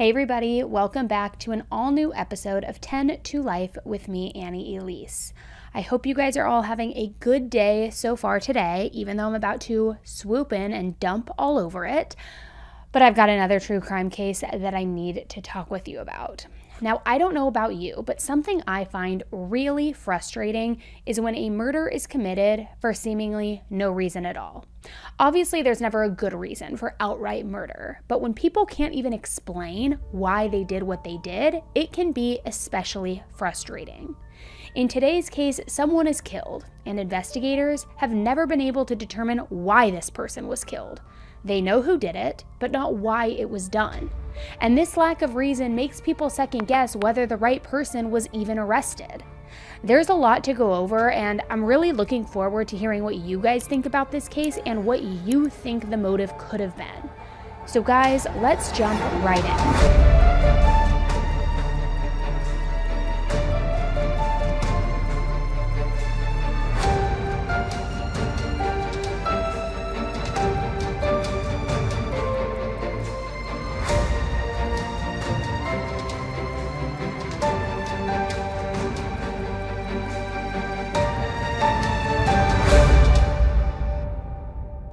Hey everybody, welcome back to an all-new episode of 10 to Life with me, Annie Elise. I hope you guys are all having a good day so far today, even though I'm about to swoop in and dump all over it. But I've got another true crime case that I need to talk with you about. Now, I don't know about you, but something I find really frustrating is when a murder is committed for seemingly no reason at all. Obviously, there's never a good reason for outright murder, but when people can't even explain why they did what they did, it can be especially frustrating. In today's case, someone is killed, and investigators have never been able to determine why this person was killed. They know who did it, but not why it was done. And this lack of reason makes people second guess whether the right person was even arrested. There's a lot to go over, and I'm really looking forward to hearing what you guys think about this case and what you think the motive could have been. So guys, let's jump right in.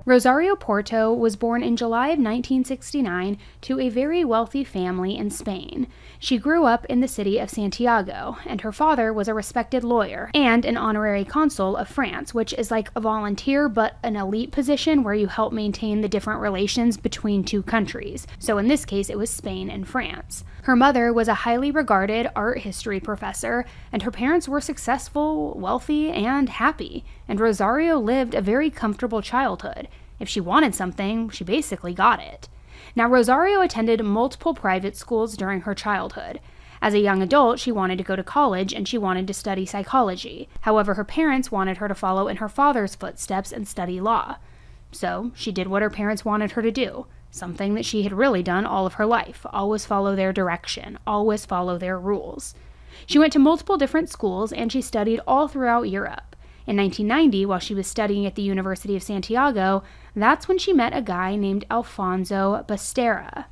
Rosario Porto was born in July of 1969 to a very wealthy family in Spain. She grew up in the city of Santiago, and her father was a respected lawyer and an honorary consul of France, which is like a volunteer but an elite position where you help maintain the different relations between two countries. So in this case, it was Spain and France. Her mother was a highly regarded art history professor, and her parents were successful, wealthy, and happy, and Rosario lived a very comfortable childhood. If she wanted something, she basically got it. Now, Rosario attended multiple private schools during her childhood. As a young adult, she wanted to go to college and she wanted to study psychology. However, her parents wanted her to follow in her father's footsteps and study law. So, she did what her parents wanted her to do. Something that she had really done all of her life. Always follow their direction. Always follow their rules. She went to multiple different schools and she studied all throughout Europe. In 1990, while she was studying at the University of Santiago, that's when she met a guy named Alfonso Basterra.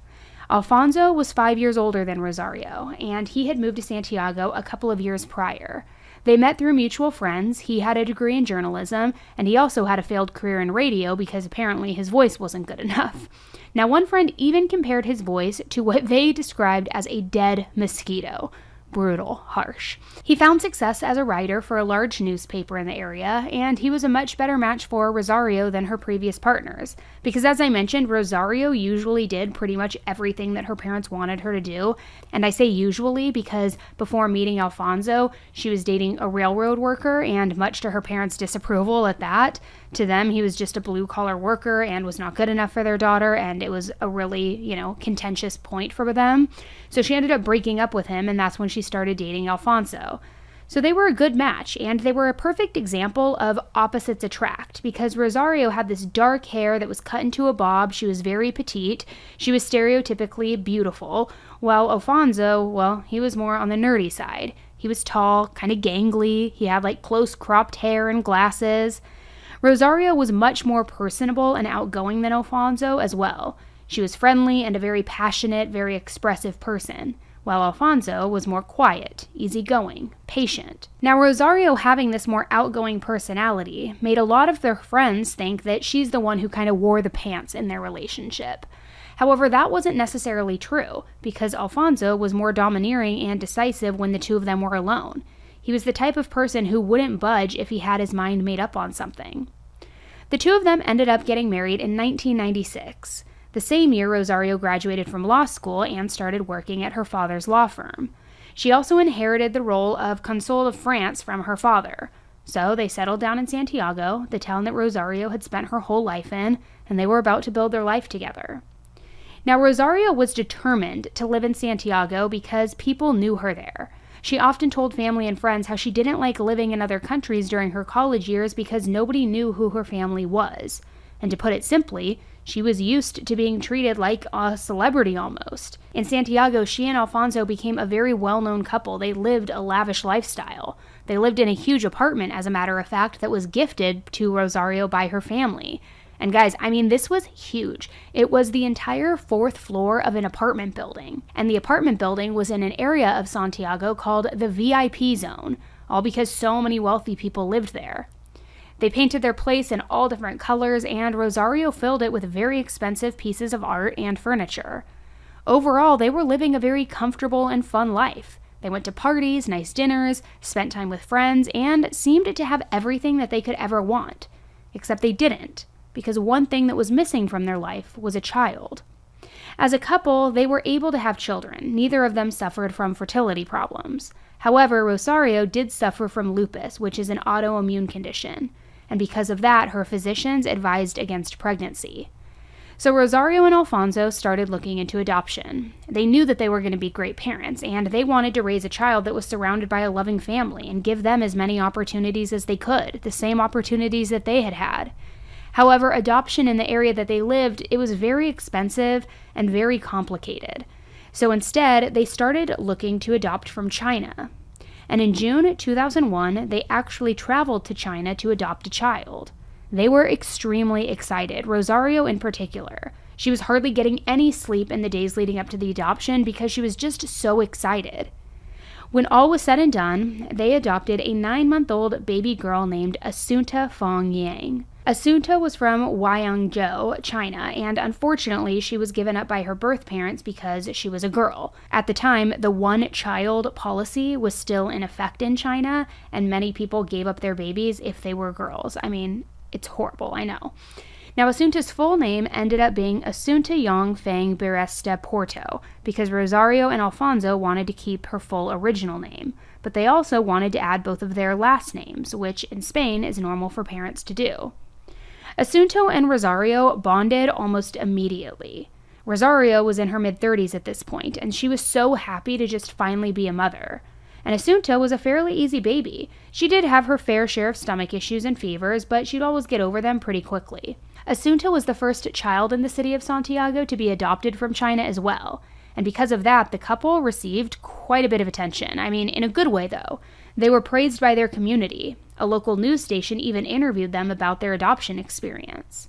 Alfonso was 5 years older than Rosario, and he had moved to Santiago a couple of years prior. They met through mutual friends. He had a degree in journalism, and he also had a failed career in radio because apparently his voice wasn't good enough. Now, one friend even compared his voice to what they described as a dead mosquito. Brutal, harsh. He found success as a writer for a large newspaper in the area, and he was a much better match for Rosario than her previous partners. Because as I mentioned, Rosario usually did pretty much everything that her parents wanted her to do. And I say usually because before meeting Alfonso, she was dating a railroad worker, and much to her parents' disapproval at that. To them, he was just a blue-collar worker and was not good enough for their daughter, and it was a really, contentious point for them. So she ended up breaking up with him, and that's when she started dating Alfonso. So they were a good match, and they were a perfect example of opposites attract, because Rosario had this dark hair that was cut into a bob. She was very petite. She was stereotypically beautiful, while Alfonso, well, he was more on the nerdy side. He was tall, kind of gangly. He had close cropped hair and glasses. Rosario was much more personable and outgoing than Alfonso as well. She was friendly and a very passionate, very expressive person, while Alfonso was more quiet, easygoing, patient. Now, Rosario having this more outgoing personality made a lot of their friends think that she's the one who kind of wore the pants in their relationship. However, that wasn't necessarily true, because Alfonso was more domineering and decisive when the two of them were alone. He was the type of person who wouldn't budge if he had his mind made up on something. The two of them ended up getting married in 1996. The same year, Rosario graduated from law school and started working at her father's law firm. She also inherited the role of consul of France from her father. So they settled down in Santiago, the town that Rosario had spent her whole life in, and they were about to build their life together. Now, Rosario was determined to live in Santiago because people knew her there. She often told family and friends how she didn't like living in other countries during her college years because nobody knew who her family was. And to put it simply, she was used to being treated like a celebrity almost. In Santiago, she and Alfonso became a very well-known couple. They lived a lavish lifestyle. They lived in a huge apartment, as a matter of fact, that was gifted to Rosario by her family. And guys, I mean, this was huge. It was the entire 4th floor of an apartment building. And the apartment building was in an area of Santiago called the VIP zone, all because so many wealthy people lived there. They painted their place in all different colors, and Rosario filled it with very expensive pieces of art and furniture. Overall, they were living a very comfortable and fun life. They went to parties, nice dinners, spent time with friends, and seemed to have everything that they could ever want. Except they didn't, because one thing that was missing from their life was a child. As a couple, they were able to have children. Neither of them suffered from fertility problems. However, Rosario did suffer from lupus, which is an autoimmune condition, and because of that, her physicians advised against pregnancy. So Rosario and Alfonso started looking into adoption. They knew that they were going to be great parents, and they wanted to raise a child that was surrounded by a loving family and give them as many opportunities as they could, the same opportunities that they had had. However, adoption in the area that they lived, it was very expensive and very complicated. So instead, they started looking to adopt from China. And in June 2001, they actually traveled to China to adopt a child. They were extremely excited, Rosario in particular. She was hardly getting any sleep in the days leading up to the adoption because she was just so excited. When all was said and done, they adopted a 9-month-old baby girl named Asunta Yang. Asunta was from Guangzhou, China, and unfortunately she was given up by her birth parents because she was a girl. At the time, the one-child policy was still in effect in China, and many people gave up their babies if they were girls. I mean, it's horrible, I know. Now, Asunta's full name ended up being Asunta Yang Fang Beresta Porto, because Rosario and Alfonso wanted to keep her full original name, but they also wanted to add both of their last names, which in Spain is normal for parents to do. Asunta and Rosario bonded almost immediately. Rosario was in her mid-30s at this point, and she was so happy to just finally be a mother. And Asunta was a fairly easy baby. She did have her fair share of stomach issues and fevers, but she'd always get over them pretty quickly. Asunta was the first child in the city of Santiago to be adopted from China as well. And because of that, the couple received quite a bit of attention. I mean, in a good way, though. They were praised by their community. A local news station even interviewed them about their adoption experience.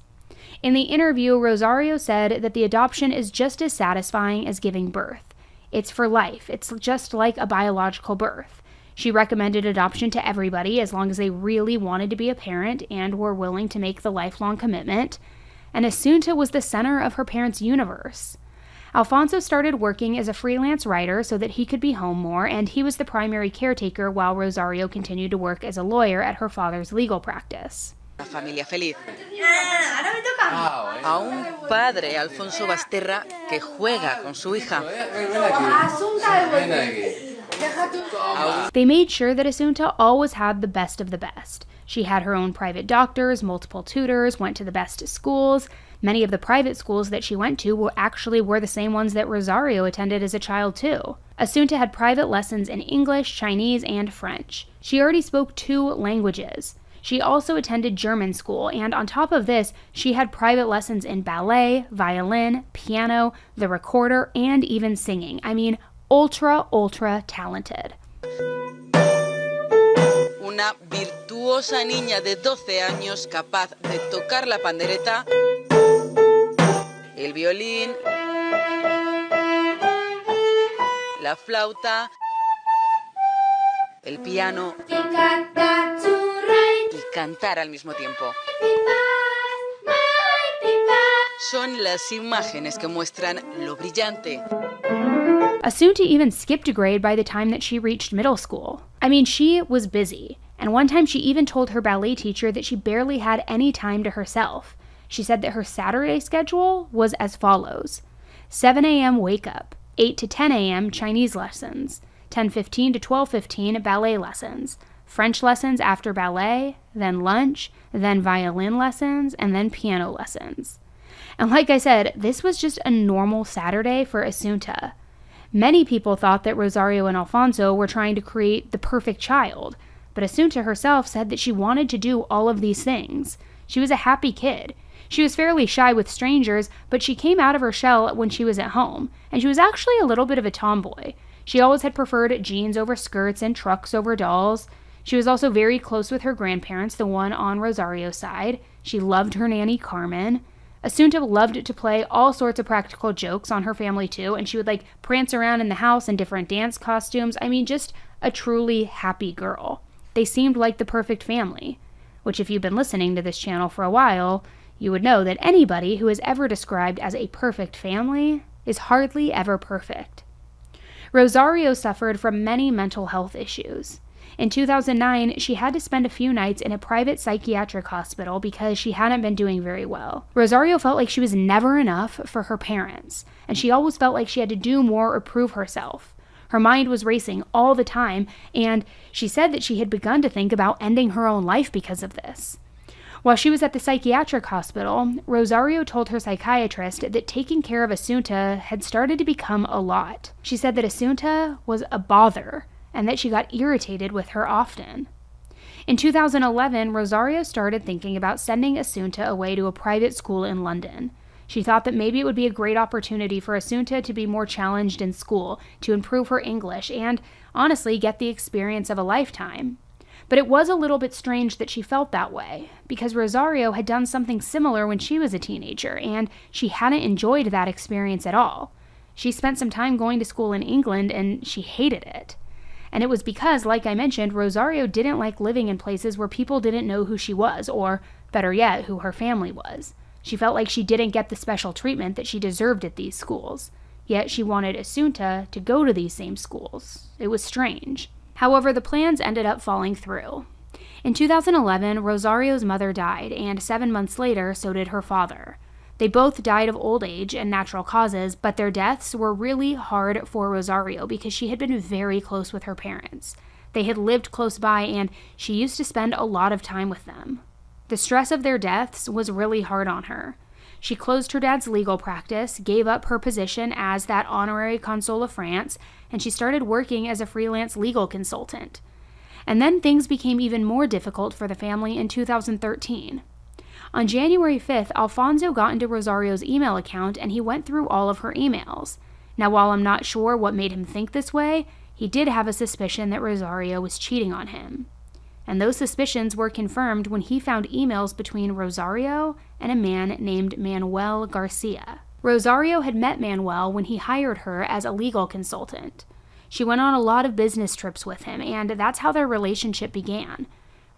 In the interview, Rosario said that the adoption is just as satisfying as giving birth. It's for life. It's just like a biological birth. She recommended adoption to everybody as long as they really wanted to be a parent and were willing to make the lifelong commitment. And Asunta was the center of her parents' universe. Alfonso started working as a freelance writer so that he could be home more, and he was the primary caretaker while Rosario continued to work as a lawyer at her father's legal practice. Una familia feliz. A un padre, Alfonso Basterra, que juega con su hija. They made sure that Asunta always had the best of the best. She had her own private doctors, multiple tutors, went to the best schools. Many of the private schools that she went to were the same ones that Rosario attended as a child too. Asunta had private lessons in English, Chinese, and French. She already spoke 2 languages. She also attended German school, and on top of this, she had private lessons in ballet, violin, piano, the recorder, and even singing. I mean, ultra talented. Una virtuosa niña de 12 años capaz de tocar la pandereta, el violín, la flauta, el piano y cantar al mismo tiempo. Son las imágenes que muestran lo brillante. Asunta even skipped a grade by the time that she reached middle school. I mean, she was busy, and one time she even told her ballet teacher that she barely had any time to herself. She said that her Saturday schedule was as follows: 7 a.m. wake up, 8 to 10 a.m. Chinese lessons, 10:15 to 12:15 ballet lessons, French lessons after ballet, then lunch, then violin lessons, and then piano lessons. And like I said, this was just a normal Saturday for Asunta. Many people thought that Rosario and Alfonso were trying to create the perfect child, but Asunta herself said that she wanted to do all of these things. She was a happy kid. She was fairly shy with strangers, but she came out of her shell when she was at home, and she was actually a little bit of a tomboy. She always had preferred jeans over skirts and trucks over dolls. She was also very close with her grandparents, the one on Rosario's side. She loved her nanny, Carmen. Asunta loved to play all sorts of practical jokes on her family too, and she would prance around in the house in different dance costumes. I mean, just a truly happy girl. They seemed like the perfect family, which if you've been listening to this channel for a while, you would know that anybody who is ever described as a perfect family is hardly ever perfect. Rosario suffered from many mental health issues. In 2009, she had to spend a few nights in a private psychiatric hospital because she hadn't been doing very well. Rosario felt like she was never enough for her parents, and she always felt like she had to do more or prove herself. Her mind was racing all the time, and she said that she had begun to think about ending her own life because of this. While she was at the psychiatric hospital, Rosario told her psychiatrist that taking care of Asunta had started to become a lot. She said that Asunta was a bother, and that she got irritated with her often. In 2011, Rosario started thinking about sending Asunta away to a private school in London. She thought that maybe it would be a great opportunity for Asunta to be more challenged in school, to improve her English, and honestly get the experience of a lifetime. But it was a little bit strange that she felt that way, because Rosario had done something similar when she was a teenager, and she hadn't enjoyed that experience at all. She spent some time going to school in England, and she hated it. And it was because, like I mentioned, Rosario didn't like living in places where people didn't know who she was, or, better yet, who her family was. She felt like she didn't get the special treatment that she deserved at these schools. Yet she wanted Asunta to go to these same schools. It was strange. However, the plans ended up falling through. In 2011, Rosario's mother died, and 7 months later, so did her father. They both died of old age and natural causes, but their deaths were really hard for Rosario because she had been very close with her parents. They had lived close by, and she used to spend a lot of time with them. The stress of their deaths was really hard on her. She closed her dad's legal practice, gave up her position as that honorary consul of France, and she started working as a freelance legal consultant. And then things became even more difficult for the family in 2013. On January 5th, Alfonso got into Rosario's email account and he went through all of her emails. Now, while I'm not sure what made him think this way, he did have a suspicion that Rosario was cheating on him. And those suspicions were confirmed when he found emails between Rosario and a man named Manuel Garcia. Rosario had met Manuel when he hired her as a legal consultant. She went on a lot of business trips with him, and that's how their relationship began.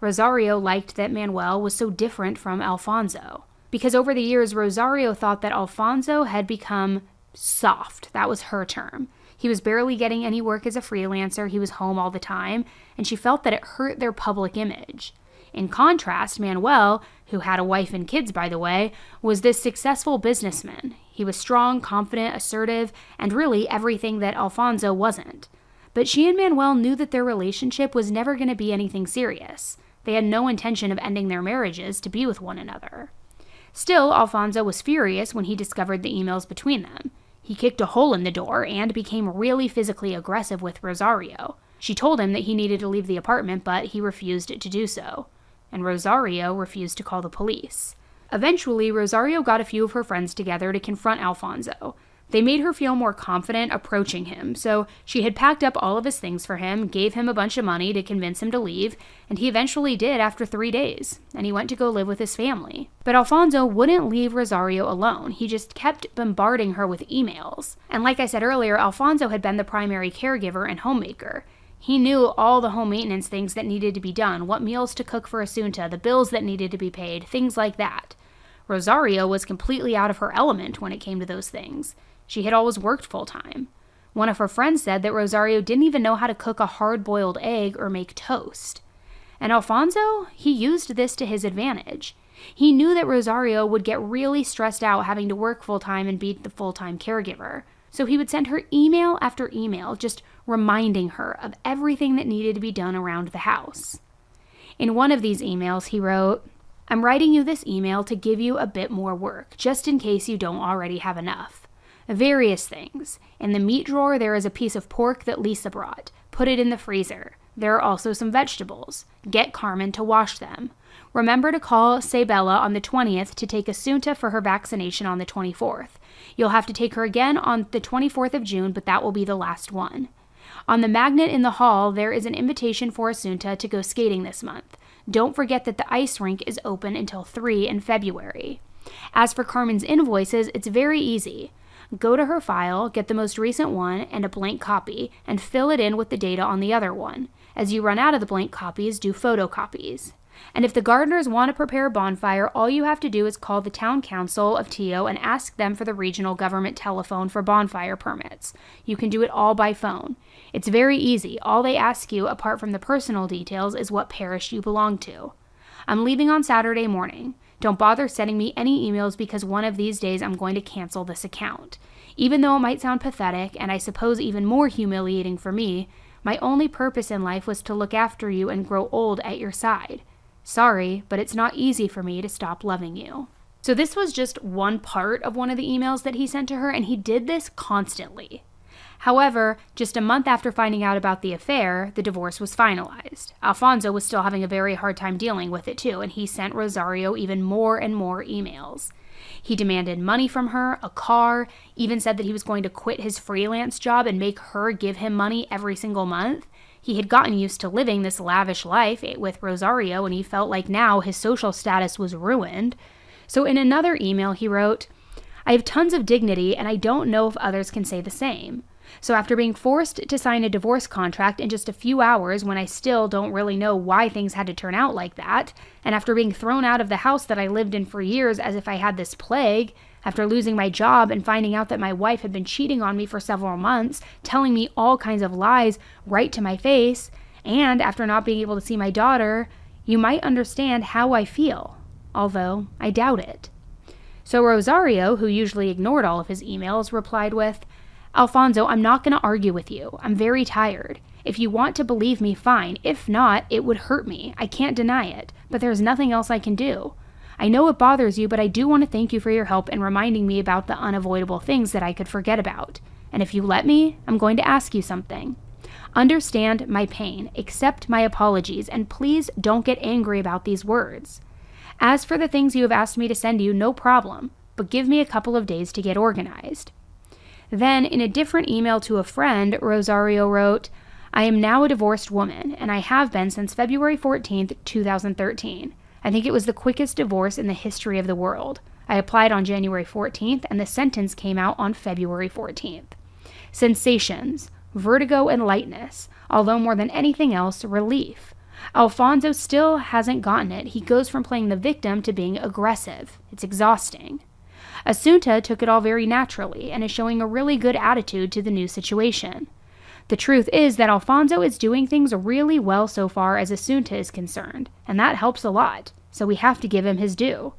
Rosario liked that Manuel was so different from Alfonso, because over the years, Rosario thought that Alfonso had become soft. That was her term. He was barely getting any work as a freelancer, he was home all the time, and she felt that it hurt their public image. In contrast, Manuel, who had a wife and kids, by the way, was this successful businessman. He was strong, confident, assertive, and really everything that Alfonso wasn't. But she and Manuel knew that their relationship was never going to be anything serious. They had no intention of ending their marriages to be with one another. Still, Alfonso was furious when he discovered the emails between them. He kicked a hole in the door and became really physically aggressive with Rosario. She told him that he needed to leave the apartment, but he refused to do so. And Rosario refused to call the police. Eventually, Rosario got a few of her friends together to confront Alfonso. They made her feel more confident approaching him, so she had packed up all of his things for him, gave him a bunch of money to convince him to leave, and he eventually did after 3 days, and he went to go live with his family. But Alfonso wouldn't leave Rosario alone. He just kept bombarding her with emails. And like I said earlier, Alfonso had been the primary caregiver and homemaker. He knew all the home maintenance things that needed to be done, what meals to cook for Asunta, the bills that needed to be paid, things like that. Rosario was completely out of her element when it came to those things. She had always worked full-time. One of her friends said that Rosario didn't even know how to cook a hard-boiled egg or make toast. And Alfonso, he used this to his advantage. He knew that Rosario would get really stressed out having to work full-time and be the full-time caregiver. So he would send her email after email, just reminding her of everything that needed to be done around the house. In one of these emails, he wrote, "I'm writing you this email to give you a bit more work, just in case you don't already have enough. Various things. In the meat drawer, there is a piece of pork that Lisa brought. Put it in the freezer. There are also some vegetables. Get Carmen to wash them. Remember to call Sabella on the 20th to take Asunta for her vaccination on the 24th. You'll have to take her again on the 24th of June, but that will be the last one. On the magnet in the hall, there is an invitation for Asunta to go skating this month. Don't forget that the ice rink is open until 3 in February. As for Carmen's invoices, it's very easy. Go to her file, get the most recent one and a blank copy, and fill it in with the data on the other one. As you run out of the blank copies, do photocopies. And if the gardeners want to prepare a bonfire, all you have to do is call the town council of Tio and ask them for the regional government telephone for bonfire permits. You can do it all by phone. It's very easy. All they ask you, apart from the personal details, is what parish you belong to. I'm leaving on Saturday morning. Don't bother sending me any emails because one of these days I'm going to cancel this account. Even though it might sound pathetic, and I suppose even more humiliating for me, my only purpose in life was to look after you and grow old at your side. Sorry, but it's not easy for me to stop loving you. So this was just one part of one of the emails that he sent to her, and he did this constantly. However, just a month after finding out about the affair, the divorce was finalized. Alfonso was still having a very hard time dealing with it too, and he sent Rosario even more and more emails. He demanded money from her, a car, even said that he was going to quit his freelance job and make her give him money every single month. He had gotten used to living this lavish life with Rosario, and he felt like now his social status was ruined. So in another email he wrote, "I have tons of dignity and I don't know if others can say the same. So after being forced to sign a divorce contract in just a few hours when I still don't really know why things had to turn out like that, and after being thrown out of the house that I lived in for years as if I had this plague, after losing my job and finding out that my wife had been cheating on me for several months, telling me all kinds of lies right to my face, and after not being able to see my daughter, you might understand how I feel, although I doubt it." So Rosario, who usually ignored all of his emails, replied with, "Alfonso, I'm not going to argue with you. I'm very tired. If you want to believe me, fine. If not, it would hurt me. I can't deny it, but there's nothing else I can do. I know it bothers you, but I do want to thank you for your help in reminding me about the unavoidable things that I could forget about. And if you let me, I'm going to ask you something. Understand my pain, accept my apologies, and please don't get angry about these words. As for the things you have asked me to send you, no problem, but give me a couple of days to get organized." Then, in a different email to a friend, Rosario wrote, "I am now a divorced woman, and I have been since February 14th, 2013. I think it was the quickest divorce in the history of the world. I applied on January 14th, and the sentence came out on February 14th. Sensations, vertigo and lightness, although more than anything else, relief. Alfonso still hasn't gotten it. He goes from playing the victim to being aggressive. It's exhausting. Asunta took it all very naturally and is showing a really good attitude to the new situation. The truth is that Alfonso is doing things really well so far as Asunta is concerned, and that helps a lot, so we have to give him his due.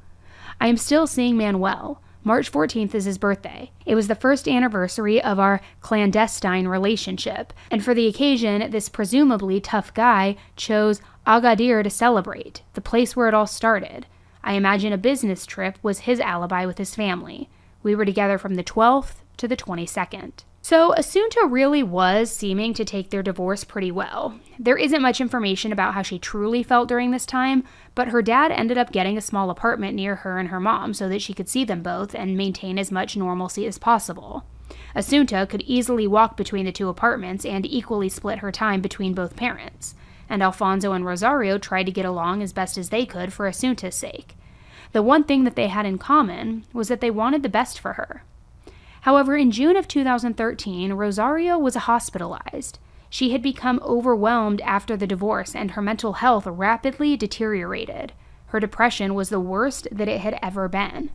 I am still seeing Manuel. March 14th is his birthday. It was the first anniversary of our clandestine relationship, and for the occasion, this presumably tough guy chose Agadir to celebrate, the place where it all started. I imagine a business trip was his alibi with his family. We were together from the 12th to the 22nd. So Asunta really was seeming to take their divorce pretty well. There isn't much information about how she truly felt during this time, but her dad ended up getting a small apartment near her and her mom so that she could see them both and maintain as much normalcy as possible. Asunta could easily walk between the two apartments and equally split her time between both parents, and Alfonso and Rosario tried to get along as best as they could for Asunta's sake. The one thing that they had in common was that they wanted the best for her. However, in June of 2013, Rosario was hospitalized. She had become overwhelmed after the divorce, and her mental health rapidly deteriorated. Her depression was the worst that it had ever been.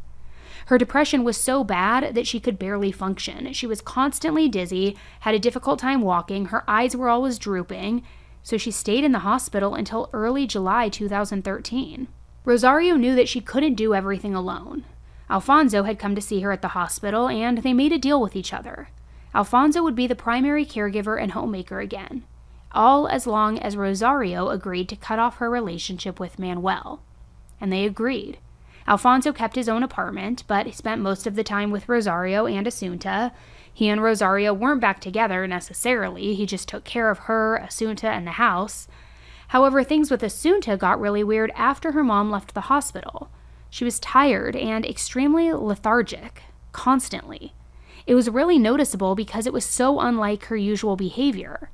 Her depression was so bad that she could barely function. She was constantly dizzy, had a difficult time walking, her eyes were always drooping, so she stayed in the hospital until early July 2013. Rosario knew that she couldn't do everything alone. Alfonso had come to see her at the hospital, and they made a deal with each other. Alfonso would be the primary caregiver and homemaker again, all as long as Rosario agreed to cut off her relationship with Manuel. And they agreed. Alfonso kept his own apartment, but he spent most of the time with Rosario and Asunta. He and Rosario weren't back together necessarily, he just took care of her, Asunta, and the house. However, things with Asunta got really weird after her mom left the hospital. She was tired and extremely lethargic, constantly. It was really noticeable because it was so unlike her usual behavior.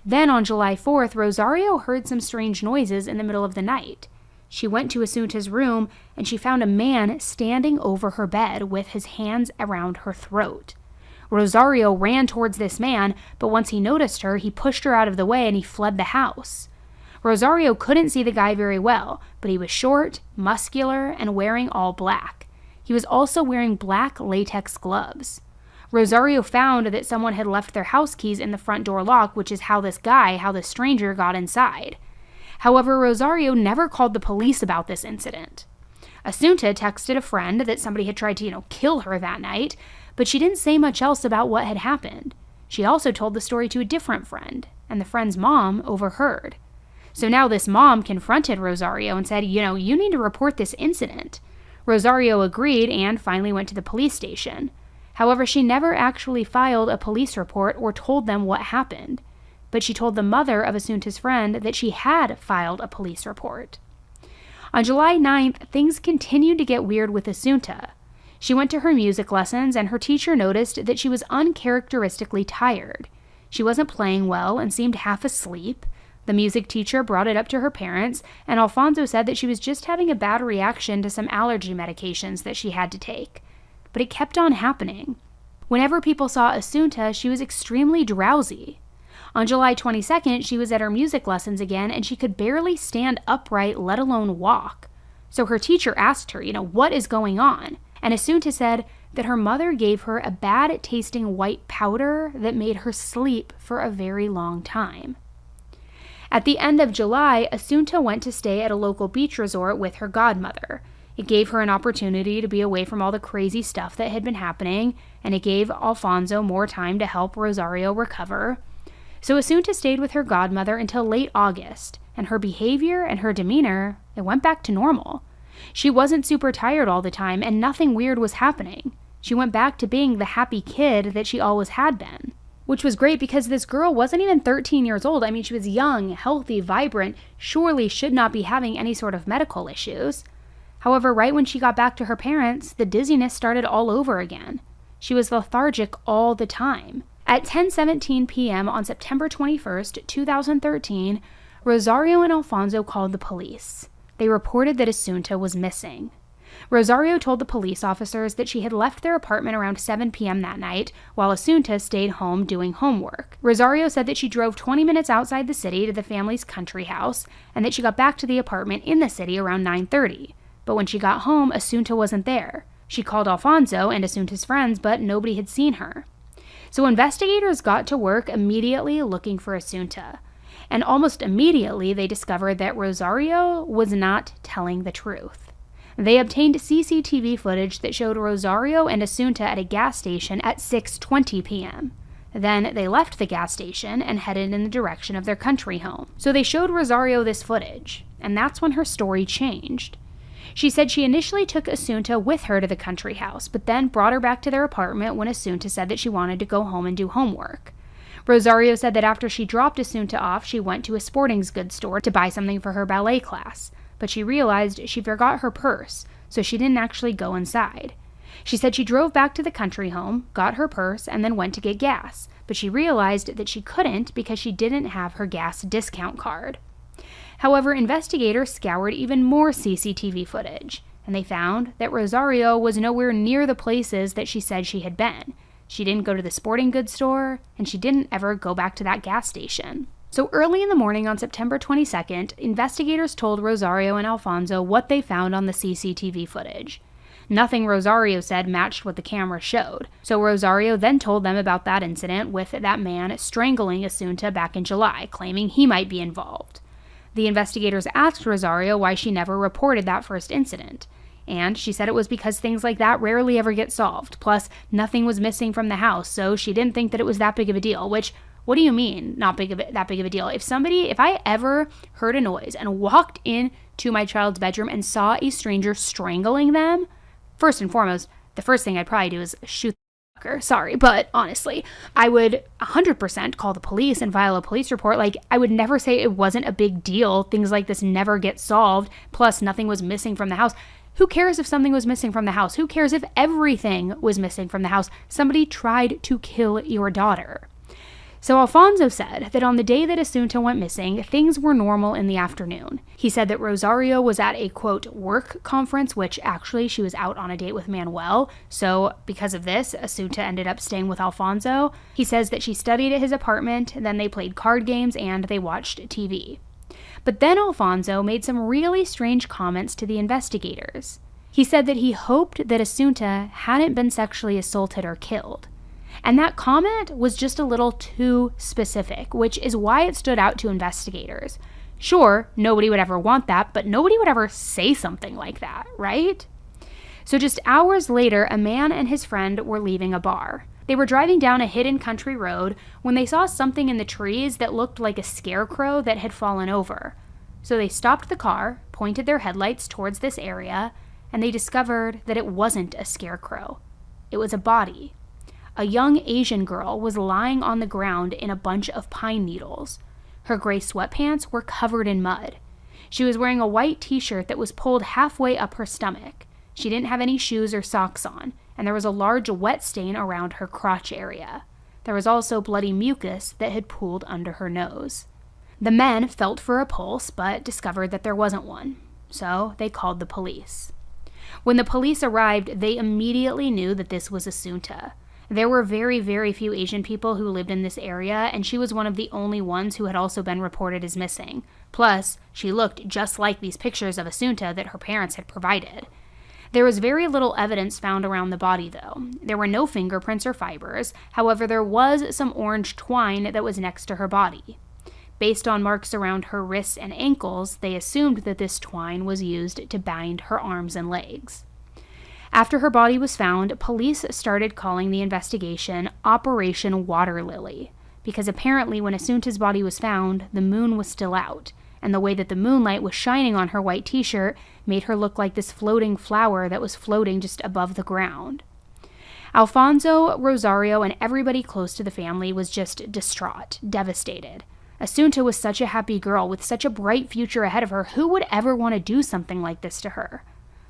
Then on July 4th, Rosario heard some strange noises in the middle of the night. She went to Asunta's room and she found a man standing over her bed with his hands around her throat. Rosario ran towards this man, but once he noticed her, he pushed her out of the way and he fled the house. Rosario couldn't see the guy very well, but he was short, muscular, and wearing all black. He was also wearing black latex gloves. Rosario found that someone had left their house keys in the front door lock, which is how this stranger got inside. However, Rosario never called the police about this incident. Asunta texted a friend that somebody had tried to, kill her that night, but she didn't say much else about what had happened. She also told the story to a different friend, and the friend's mom overheard. So now this mom confronted Rosario and said, you need to report this incident. Rosario agreed and finally went to the police station. However, she never actually filed a police report or told them what happened. But she told the mother of Asunta's friend that she had filed a police report. On July 9th, things continued to get weird with Asunta. She went to her music lessons and her teacher noticed that she was uncharacteristically tired. She wasn't playing well and seemed half asleep. The music teacher brought it up to her parents, and Alfonso said that she was just having a bad reaction to some allergy medications that she had to take. But it kept on happening. Whenever people saw Asunta, she was extremely drowsy. On July 22nd, she was at her music lessons again, and she could barely stand upright, let alone walk. So her teacher asked her, what is going on? And Asunta said that her mother gave her a bad-tasting white powder that made her sleep for a very long time. At the end of July, Asunta went to stay at a local beach resort with her godmother. It gave her an opportunity to be away from all the crazy stuff that had been happening, and it gave Alfonso more time to help Rosario recover. So Asunta stayed with her godmother until late August, and her behavior and her demeanor, it went back to normal. She wasn't super tired all the time, and nothing weird was happening. She went back to being the happy kid that she always had been. Which was great because this girl wasn't even 13 years old. I mean, she was young, healthy, vibrant, surely should not be having any sort of medical issues. However, right when she got back to her parents, the dizziness started all over again. She was lethargic all the time. At 10:17 p.m. on September 21st, 2013, Rosario and Alfonso called the police. They reported that Asunta was missing. Rosario told the police officers that she had left their apartment around 7 p.m. that night, while Asunta stayed home doing homework. Rosario said that she drove 20 minutes outside the city to the family's country house, and that she got back to the apartment in the city around 9:30. But when she got home, Asunta wasn't there. She called Alfonso and Asunta's friends, but nobody had seen her. So investigators got to work immediately looking for Asunta. And almost immediately, they discovered that Rosario was not telling the truth. They obtained CCTV footage that showed Rosario and Asunta at a gas station at 6:20 p.m. Then they left the gas station and headed in the direction of their country home. So they showed Rosario this footage, and that's when her story changed. She said she initially took Asunta with her to the country house, but then brought her back to their apartment when Asunta said that she wanted to go home and do homework. Rosario said that after she dropped Asunta off, she went to a sporting goods store to buy something for her ballet class, but she realized she forgot her purse, so she didn't actually go inside. She said she drove back to the country home, got her purse, and then went to get gas, but she realized that she couldn't because she didn't have her gas discount card. However, investigators scoured even more CCTV footage, and they found that Rosario was nowhere near the places that she said she had been. She didn't go to the sporting goods store, and she didn't ever go back to that gas station. So early in the morning on September 22nd, investigators told Rosario and Alfonso what they found on the CCTV footage. Nothing Rosario said matched what the camera showed, so Rosario then told them about that incident with that man strangling Asunta back in July, claiming he might be involved. The investigators asked Rosario why she never reported that first incident, and she said it was because things like that rarely ever get solved, plus nothing was missing from the house, so she didn't think that it was that big of a deal, which, what do you mean, that big of a deal? If I ever heard a noise and walked into my child's bedroom and saw a stranger strangling them, first and foremost, the first thing I'd probably do is shoot the fucker. Sorry, but honestly, I would 100% call the police and file a police report. Like, I would never say it wasn't a big deal. Things like this never get solved, plus nothing was missing from the house. Who cares if something was missing from the house? Who cares if everything was missing from the house? Somebody tried to kill your daughter. So Alfonso said that on the day that Asunta went missing, things were normal in the afternoon. He said that Rosario was at a, quote, work conference, which actually she was out on a date with Manuel. So because of this, Asunta ended up staying with Alfonso. He says that she studied at his apartment, then they played card games and they watched TV. But then Alfonso made some really strange comments to the investigators. He said that he hoped that Asunta hadn't been sexually assaulted or killed. And that comment was just a little too specific, which is why it stood out to investigators. Sure, nobody would ever want that, but nobody would ever say something like that, right? So just hours later, a man and his friend were leaving a bar. They were driving down a hidden country road when they saw something in the trees that looked like a scarecrow that had fallen over. So they stopped the car, pointed their headlights towards this area, and they discovered that it wasn't a scarecrow. It was a body. A young Asian girl was lying on the ground in a bunch of pine needles. Her gray sweatpants were covered in mud. She was wearing a white t-shirt that was pulled halfway up her stomach. She didn't have any shoes or socks on, and there was a large wet stain around her crotch area. There was also bloody mucus that had pooled under her nose. The men felt for a pulse, but discovered that there wasn't one. So they called the police. When the police arrived, they immediately knew that this was Asunta. There were very, very few Asian people who lived in this area, and she was one of the only ones who had also been reported as missing. Plus, she looked just like these pictures of Asunta that her parents had provided. There was very little evidence found around the body, though. There were no fingerprints or fibers. However, there was some orange twine that was next to her body. Based on marks around her wrists and ankles, they assumed that this twine was used to bind her arms and legs. After her body was found, police started calling the investigation Operation Water Lily, because apparently when Asunta's body was found, the moon was still out, and the way that the moonlight was shining on her white t-shirt made her look like this floating flower that was floating just above the ground. Alfonso, Rosario, and everybody close to the family was just distraught, devastated. Asunta was such a happy girl with such a bright future ahead of her. Who would ever want to do something like this to her?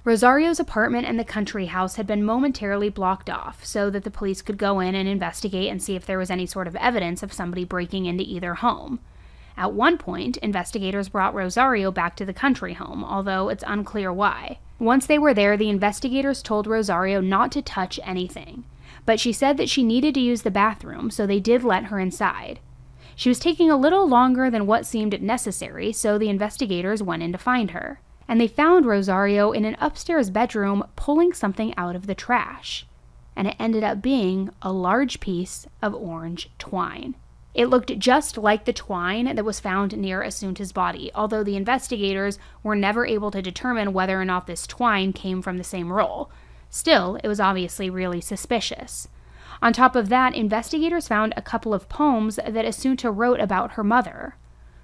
Rosario's apartment and the country house had been momentarily blocked off so that the police could go in and investigate and see if there was any sort of evidence of somebody breaking into either home. At one point, investigators brought Rosario back to the country home, although it's unclear why. Once they were there, the investigators told Rosario not to touch anything, but she said that she needed to use the bathroom, so they did let her inside. She was taking a little longer than what seemed necessary, so the investigators went in to find her. And they found Rosario in an upstairs bedroom pulling something out of the trash. And it ended up being a large piece of orange twine. It looked just like the twine that was found near Asunta's body, although the investigators were never able to determine whether or not this twine came from the same roll. Still, it was obviously really suspicious. On top of that, investigators found a couple of poems that Asunta wrote about her mother.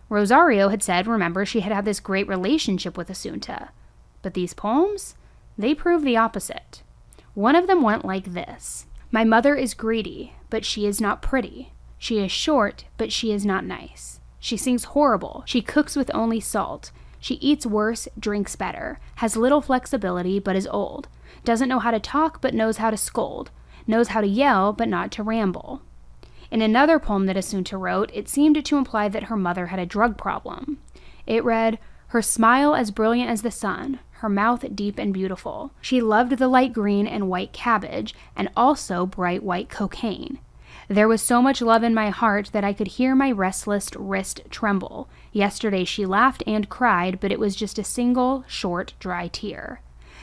Rosario had said, remember, she had had this great relationship with Asunta. But these poems, they prove the opposite. One of them went like this. My mother is greedy, but she is not pretty. She is short, but she is not nice. She sings horrible. She cooks with only salt. She eats worse, drinks better, has little flexibility, but is old. Doesn't know how to talk, but knows how to scold. Knows how to yell, but not to ramble. In another poem that Asunta wrote, it seemed to imply that her mother had a drug problem. It read, her smile as brilliant as the sun, her mouth deep and beautiful. She loved the light green and white cabbage, and also bright white cocaine. There was so much love in my heart that I could hear my restless wrist tremble. Yesterday she laughed and cried, but it was just a single, short, dry tear.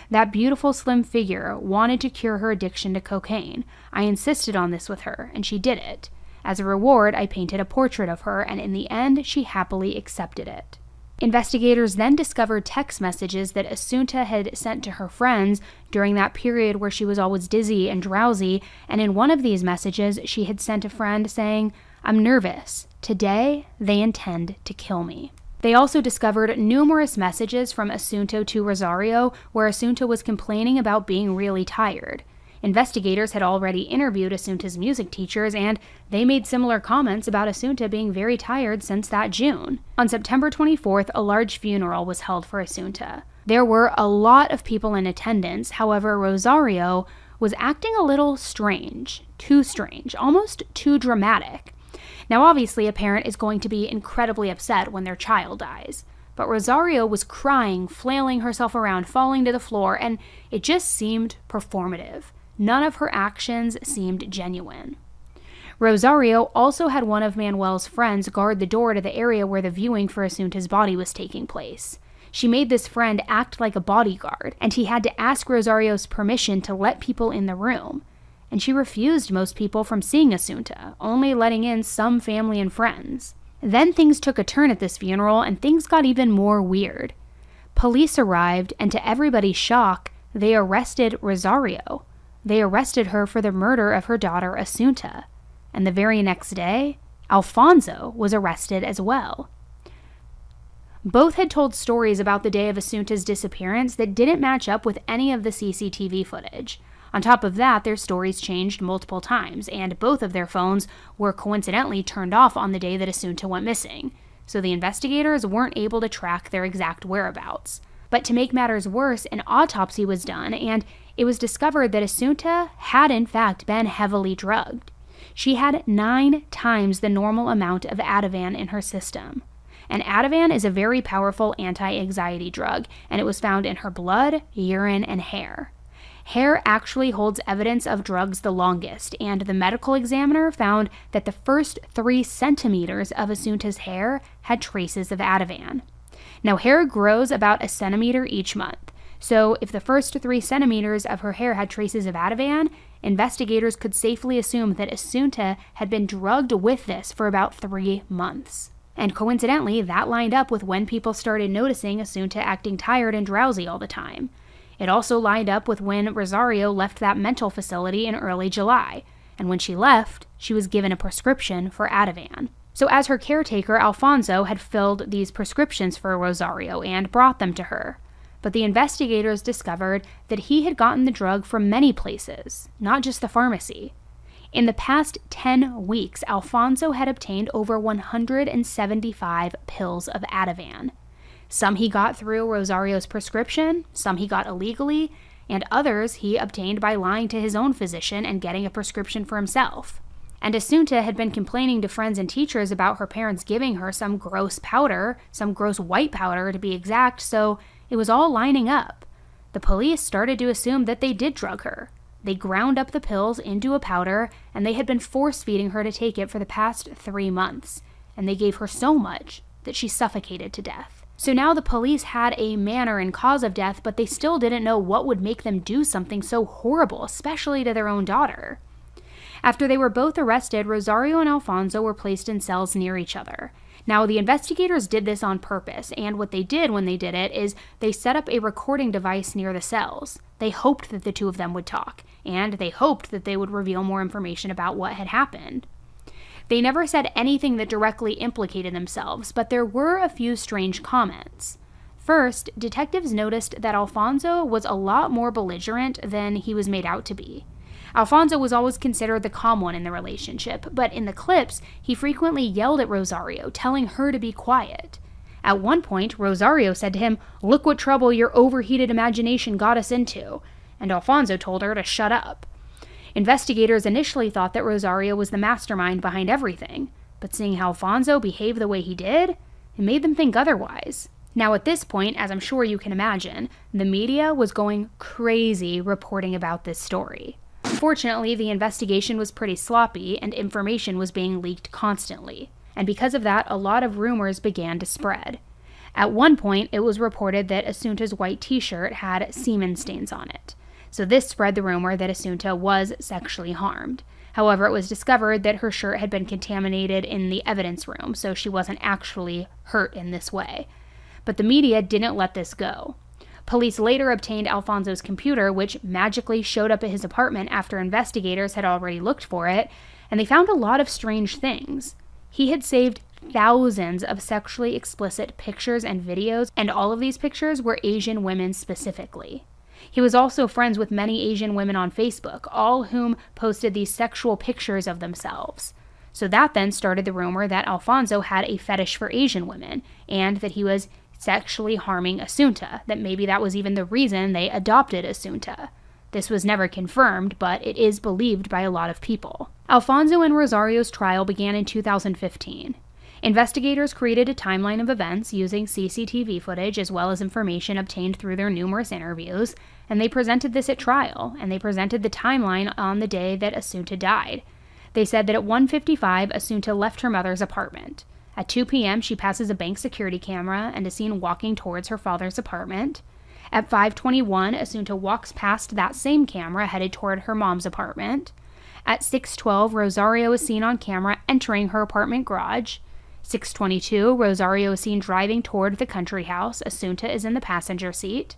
That beautiful slim figure wanted to cure her addiction to cocaine. I insisted on this with her, and she did it. As a reward, I painted a portrait of her, and in the end, she happily accepted it. Investigators then discovered text messages that Asunta had sent to her friends during that period where she was always dizzy and drowsy, and in one of these messages, she had sent a friend saying, I'm nervous. Today, they intend to kill me. They also discovered numerous messages from Asunta to Rosario where Asunta was complaining about being really tired. Investigators had already interviewed Asunta's music teachers, and they made similar comments about Asunta being very tired since that June. On September 24th, a large funeral was held for Asunta. There were a lot of people in attendance. However, Rosario was acting a little strange, too strange, almost too dramatic. Now, obviously, a parent is going to be incredibly upset when their child dies. But Rosario was crying, flailing herself around, falling to the floor, and it just seemed performative. None of her actions seemed genuine. Rosario also had one of Manuel's friends guard the door to the area where the viewing for Asunta's body was taking place. She made this friend act like a bodyguard, and he had to ask Rosario's permission to let people in the room. And she refused most people from seeing Asunta, only letting in some family and friends. Then things took a turn at this funeral, and things got even more weird. Police arrived, and to everybody's shock, they arrested Rosario. They arrested her for the murder of her daughter, Asunta. And the very next day, Alfonso was arrested as well. Both had told stories about the day of Asunta's disappearance that didn't match up with any of the CCTV footage. On top of that, their stories changed multiple times, and both of their phones were coincidentally turned off on the day that Asunta went missing, so the investigators weren't able to track their exact whereabouts. But to make matters worse, an autopsy was done, and it was discovered that Asunta had in fact been heavily drugged. She had 9 times the normal amount of Ativan in her system. And Ativan is a very powerful anti-anxiety drug, and it was found in her blood, urine, and hair. Hair actually holds evidence of drugs the longest, and the medical examiner found that the first 3 centimeters of Asunta's hair had traces of Ativan. Now, hair grows about 1 centimeter each month, so if the first 3 centimeters of her hair had traces of Ativan, investigators could safely assume that Asunta had been drugged with this for about 3 months. And coincidentally, that lined up with when people started noticing Asunta acting tired and drowsy all the time. It also lined up with when Rosario left that mental facility in early July, and when she left, she was given a prescription for Ativan. So as her caretaker, Alfonso had filled these prescriptions for Rosario and brought them to her. But the investigators discovered that he had gotten the drug from many places, not just the pharmacy. In the past 10 weeks, Alfonso had obtained over 175 pills of Ativan. Some he got through Rosario's prescription, some he got illegally, and others he obtained by lying to his own physician and getting a prescription for himself. And Asunta had been complaining to friends and teachers about her parents giving her some gross powder, some gross white powder to be exact, so it was all lining up. The police started to assume that they did drug her. They ground up the pills into a powder, and they had been force-feeding her to take it for the past 3 months, and they gave her so much that she suffocated to death. So now the police had a manner and cause of death, but they still didn't know what would make them do something so horrible, especially to their own daughter. After they were both arrested, Rosario and Alfonso were placed in cells near each other. Now, the investigators did this on purpose, and what they did when they did it is they set up a recording device near the cells. They hoped that the two of them would talk, and they hoped that they would reveal more information about what had happened. They never said anything that directly implicated themselves, but there were a few strange comments. First, detectives noticed that Alfonso was a lot more belligerent than he was made out to be. Alfonso was always considered the calm one in the relationship, but in the clips, he frequently yelled at Rosario, telling her to be quiet. At one point, Rosario said to him, "Look what trouble your overheated imagination got us into," and Alfonso told her to shut up. Investigators initially thought that Rosario was the mastermind behind everything, but seeing how Alfonso behaved the way he did, it made them think otherwise. Now at this point, as I'm sure you can imagine, the media was going crazy reporting about this story. Unfortunately, the investigation was pretty sloppy and information was being leaked constantly, and because of that, a lot of rumors began to spread. At one point, it was reported that Asunta's white t-shirt had semen stains on it. So this spread the rumor that Asunta was sexually harmed. However, it was discovered that her shirt had been contaminated in the evidence room, so she wasn't actually hurt in this way. But the media didn't let this go. Police later obtained Alfonso's computer, which magically showed up at his apartment after investigators had already looked for it, and they found a lot of strange things. He had saved thousands of sexually explicit pictures and videos, and all of these pictures were Asian women specifically. He was also friends with many Asian women on Facebook, all whom posted these sexual pictures of themselves. So that then started the rumor that Alfonso had a fetish for Asian women, and that he was sexually harming Asunta, that maybe that was even the reason they adopted Asunta. This was never confirmed, but it is believed by a lot of people. Alfonso and Rosario's trial began in 2015. Investigators created a timeline of events using CCTV footage as well as information obtained through their numerous interviews, and they presented this at trial, and they presented the timeline on the day that Asunta died. They said that at 1:55, Asunta left her mother's apartment. At 2 p.m., she passes a bank security camera and is seen walking towards her father's apartment. At 5:21, Asunta walks past that same camera headed toward her mom's apartment. At 6:12, Rosario is seen on camera entering her apartment garage. 6:22, Rosario is seen driving toward the country house. Asunta is in the passenger seat.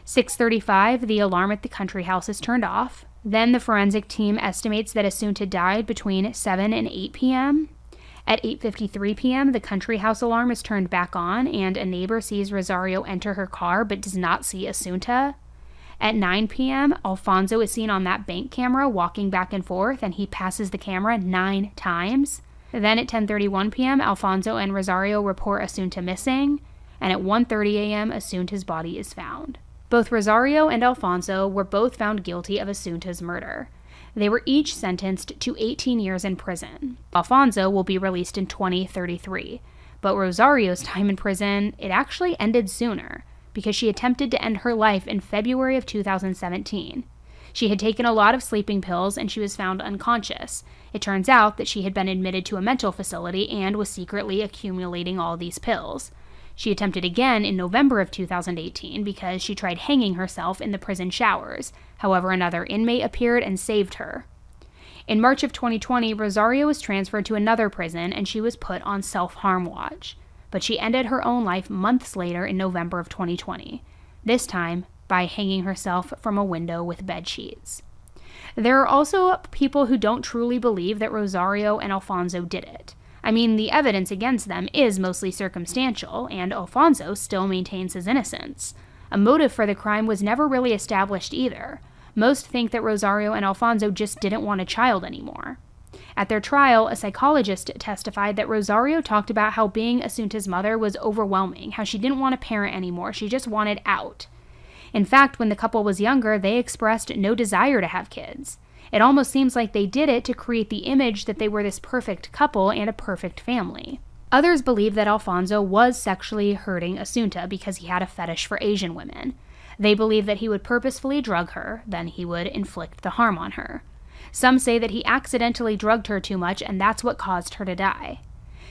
6:35, the alarm at the country house is turned off. Then the forensic team estimates that Asunta died between 7 and 8 p.m. At 8:53 p.m., the country house alarm is turned back on, and a neighbor sees Rosario enter her car but does not see Asunta. At 9 p.m., Alfonso is seen on that bank camera walking back and forth, and he passes the camera 9 times. Then at 10:31 p.m., Alfonso and Rosario report Asunta missing, and at 1:30 a.m., Asunta's body is found. Both Rosario and Alfonso were both found guilty of Asunta's murder. They were each sentenced to 18 years in prison. Alfonso will be released in 2033, but Rosario's time in prison, it actually ended sooner, because she attempted to end her life in February of 2017. She had taken a lot of sleeping pills and she was found unconscious. It turns out that she had been admitted to a mental facility and was secretly accumulating all these pills. She attempted again in November of 2018 because she tried hanging herself in the prison showers. However, another inmate appeared and saved her. In March of 2020, Rosario was transferred to another prison and she was put on self-harm watch. But she ended her own life months later in November of 2020, this time by hanging herself from a window with bed sheets. There are also people who don't truly believe that Rosario and Alfonso did it. I mean, the evidence against them is mostly circumstantial, and Alfonso still maintains his innocence. A motive for the crime was never really established either. Most think that Rosario and Alfonso just didn't want a child anymore. At their trial, a psychologist testified that Rosario talked about how being Asunta's mother was overwhelming, how she didn't want a parent anymore, she just wanted out. In fact, when the couple was younger, they expressed no desire to have kids. It almost seems like they did it to create the image that they were this perfect couple and a perfect family. Others believe that Alfonso was sexually hurting Asunta because he had a fetish for Asian women. They believe that he would purposefully drug her, then he would inflict the harm on her. Some say that he accidentally drugged her too much and that's what caused her to die.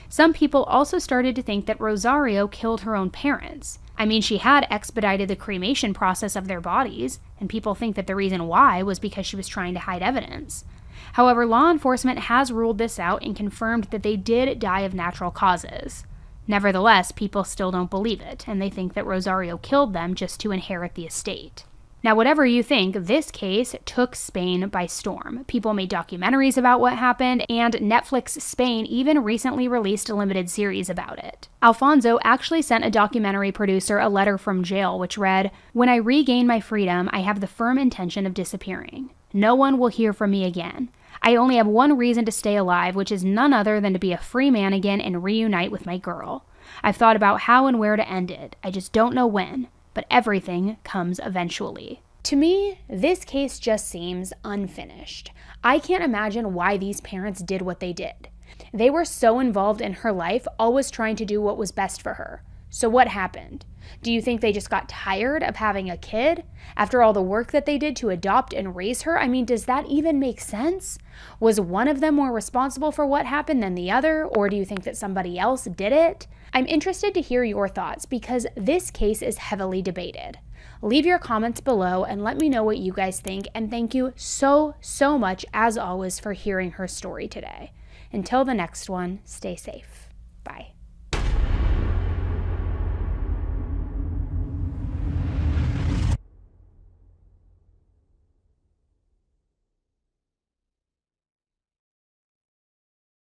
Some people also started to think that Rosario killed her own parents. I mean, she had expedited the cremation process of their bodies, and people think that the reason why was because she was trying to hide evidence. However, law enforcement has ruled this out and confirmed that they did die of natural causes. Nevertheless, people still don't believe it, and they think that Rosario killed them just to inherit the estate. Now, whatever you think, this case took Spain by storm. People made documentaries about what happened, and Netflix Spain even recently released a limited series about it. Alfonso actually sent a documentary producer a letter from jail which read, "When I regain my freedom, I have the firm intention of disappearing. No one will hear from me again. I only have one reason to stay alive, which is none other than to be a free man again and reunite with my girl. I've thought about how and where to end it. I just don't know when. But everything comes eventually." To me, this case just seems unfinished. I can't imagine why these parents did what they did. They were so involved in her life, always trying to do what was best for her. So what happened? Do you think they just got tired of having a kid? After all the work that they did to adopt and raise her, I mean, does that even make sense? Was one of them more responsible for what happened than the other, or do you think that somebody else did it? I'm interested to hear your thoughts because this case is heavily debated. Leave your comments below and let me know what you guys think, and thank you so much, as always, for hearing her story today. Until the next one, stay safe. Bye.